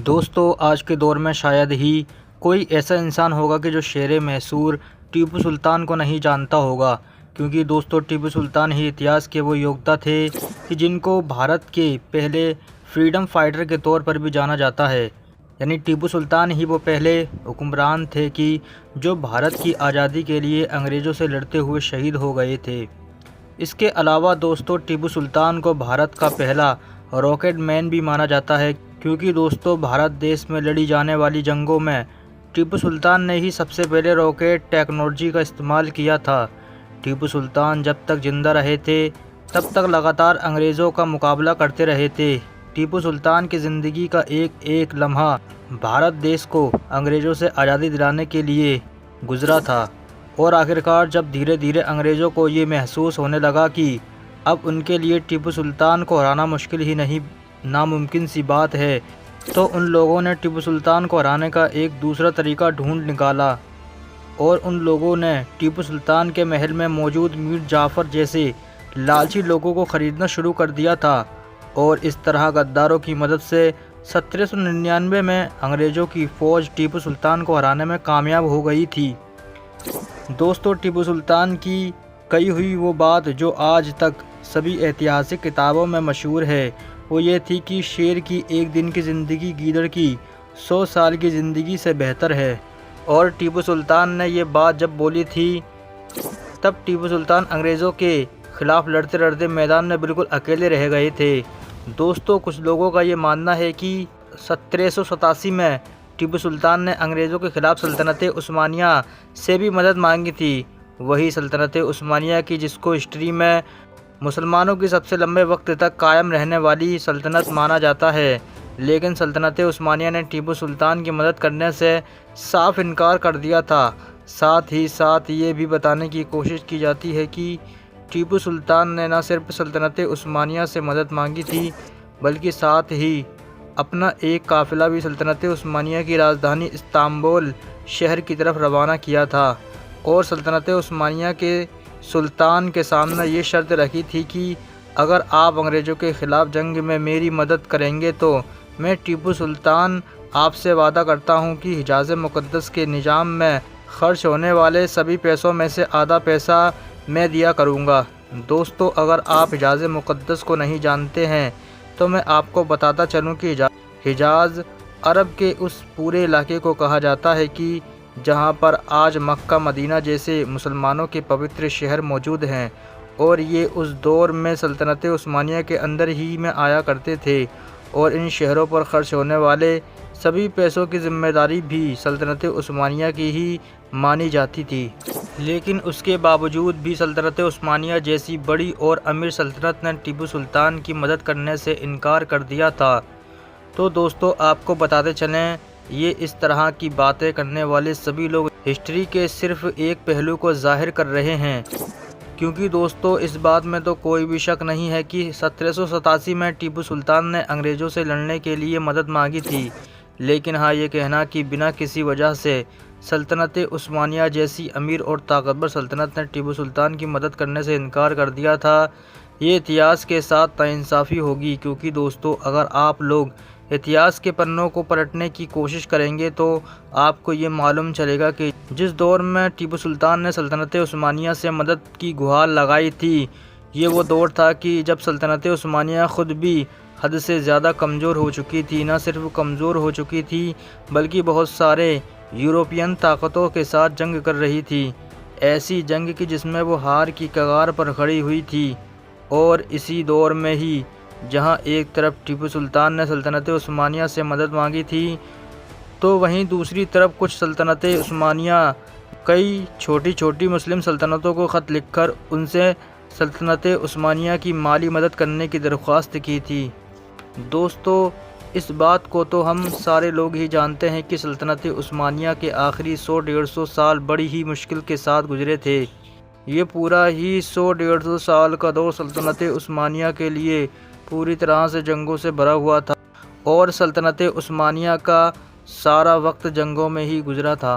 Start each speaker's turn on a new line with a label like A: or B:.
A: दोस्तों, आज के दौर में शायद ही कोई ऐसा इंसान होगा कि जो शेर मैसूर टीपू सुल्तान को नहीं जानता होगा। क्योंकि दोस्तों, टीपू सुल्तान ही इतिहास के वो योद्धा थे कि जिनको भारत के पहले फ्रीडम फाइटर के तौर पर भी जाना जाता है। यानी टीपू सुल्तान ही वो पहले हुक्मरान थे कि जो भारत की आज़ादी के लिए अंग्रेज़ों से लड़ते हुए शहीद हो गए थे। इसके अलावा दोस्तों, टीपू सुल्तान को भारत का पहला रॉकेट मैन भी माना जाता है। क्योंकि दोस्तों, भारत देश में लड़ी जाने वाली जंगों में टीपू सुल्तान ने ही सबसे पहले रॉकेट टेक्नोलॉजी का इस्तेमाल किया था। टीपू सुल्तान जब तक जिंदा रहे थे तब तक लगातार अंग्रेज़ों का मुकाबला करते रहे थे। टीपू सुल्तान की ज़िंदगी का एक एक लम्हा भारत देश को अंग्रेज़ों से आज़ादी दिलाने के लिए गुजरा था। और आखिरकार जब धीरे धीरे अंग्रेज़ों को ये महसूस होने लगा कि अब उनके लिए टीपू सुल्तान को हराना मुश्किल ही नहीं, नामुमकिन सी बात है, तो उन लोगों ने टीपू सुल्तान को हराने का एक दूसरा तरीका ढूंढ निकाला। और उन लोगों ने टीपू सुल्तान के महल में मौजूद मीर जाफ़र जैसे लालची लोगों को ख़रीदना शुरू कर दिया था। और इस तरह गद्दारों की मदद से 1799 में अंग्रेज़ों की फ़ौज टीपू सुल्तान को हराने में कामयाब हो गई थी। दोस्तों, टीपू सुल्तान की कही हुई वो बात जो आज तक सभी ऐतिहासिक किताबों में मशहूर है, वो ये थी कि शेर की एक दिन की ज़िंदगी गीदड़ की 100 साल की ज़िंदगी से बेहतर है। और टीपू सुल्तान ने ये बात जब बोली थी, तब टीपू सुल्तान अंग्रेज़ों के ख़िलाफ़ लड़ते लड़ते मैदान में बिल्कुल अकेले रह गए थे। दोस्तों, कुछ लोगों का ये मानना है कि 1787 में टीपू सुल्तान ने अंग्रेज़ों के ख़िलाफ़ सल्तनत उस्मानिया से भी मदद मांगी थी। वही सल्तनत उस्मानिया की जिसको हिस्ट्री में मुसलमानों की सबसे लंबे वक्त तक कायम रहने वाली सल्तनत माना जाता है। लेकिन सल्तनत उस्मानिया ने टीपू सुल्तान की मदद करने से साफ इनकार कर दिया था। साथ ही साथ ये भी बताने की कोशिश की जाती है कि टीपू सुल्तान ने न सिर्फ सल्तनत उस्मानिया से मदद मांगी थी, बल्कि साथ ही अपना एक काफ़िला भी सल्तनत उस्मानिया की राजधानी इस्तांबुल शहर की तरफ रवाना किया था। और सल्तनत उस्मानिया के सुल्तान के सामने ये शर्त रखी थी कि अगर आप अंग्रेज़ों के ख़िलाफ़ जंग में मेरी मदद करेंगे तो मैं टीपू सुल्तान आपसे वादा करता हूँ कि हिजाज़ मुक़द्दस के निज़ाम में ख़र्च होने वाले सभी पैसों में से आधा पैसा मैं दिया करूँगा। दोस्तों, अगर आप हिजाज़ मुक़द्दस को नहीं जानते हैं तो मैं आपको बताता चलूँ कि हिजाज़ अरब के उस पूरे इलाके को कहा जाता है कि जहाँ पर आज मक्का मदीना जैसे मुसलमानों के पवित्र शहर मौजूद हैं। और ये उस दौर में सल्तनत उस्मानिया के अंदर ही में आया करते थे। और इन शहरों पर ख़र्च होने वाले सभी पैसों की ज़िम्मेदारी भी सल्तनत उस्मानिया की ही मानी जाती थी। लेकिन उसके बावजूद भी सल्तनत उस्मानिया जैसी बड़ी और अमीर सल्तनत ने टीपू सुल्तान की मदद करने से इनकार कर दिया था। तो दोस्तों, आपको बताते चलें, ये इस तरह की बातें करने वाले सभी लोग हिस्ट्री के सिर्फ एक पहलू को जाहिर कर रहे हैं। क्योंकि दोस्तों, इस बात में तो कोई भी शक नहीं है कि 1787 में टीपू सुल्तान ने अंग्रेज़ों से लड़ने के लिए मदद मांगी थी। लेकिन हाँ, ये कहना कि बिना किसी वजह से सल्तनत उस्मानिया जैसी अमीर और ताकतवर सल्तनत ने टीपू सुल्तान की मदद करने से इनकार कर दिया था, ये इतिहास के साथ नाइंसाफ़ी होगी। क्योंकि दोस्तों, अगर आप लोग इतिहास के पन्नों को पलटने की कोशिश करेंगे तो आपको ये मालूम चलेगा कि जिस दौर में टीपू सुल्तान ने सल्तनत उस्मानिया से मदद की गुहार लगाई थी, ये वो दौर था कि जब सल्तनत उस्मानिया ख़ुद भी हद से ज़्यादा कमज़ोर हो चुकी थी। न सिर्फ कमज़ोर हो चुकी थी, बल्कि बहुत सारे यूरोपियन ताकतों के साथ जंग कर रही थी। ऐसी जंग की जिसमें वो हार की कगार पर खड़ी हुई थी। और इसी दौर में ही जहाँ एक तरफ टीपू सुल्तान ने सल्तनत उस्मानिया से मदद मांगी थी, तो वहीं दूसरी तरफ कुछ सल्तनत उस्मानिया कई छोटी छोटी मुस्लिम सल्तनतों को ख़त लिखकर उनसे सल्तनत उस्मानिया की माली मदद करने की दरख्वास्त की थी। दोस्तों, इस बात को तो हम सारे लोग ही जानते हैं कि सल्तनत उस्मानिया के आखिरी 100-150 साल बड़ी ही मुश्किल के साथ गुजरे थे। ये पूरा ही 100-150 साल का दौर सल्तनत उस्मानिया के लिए पूरी तरह से जंगों से भरा हुआ था। और सल्तनत उस्मानिया का सारा वक्त जंगों में ही गुजरा था।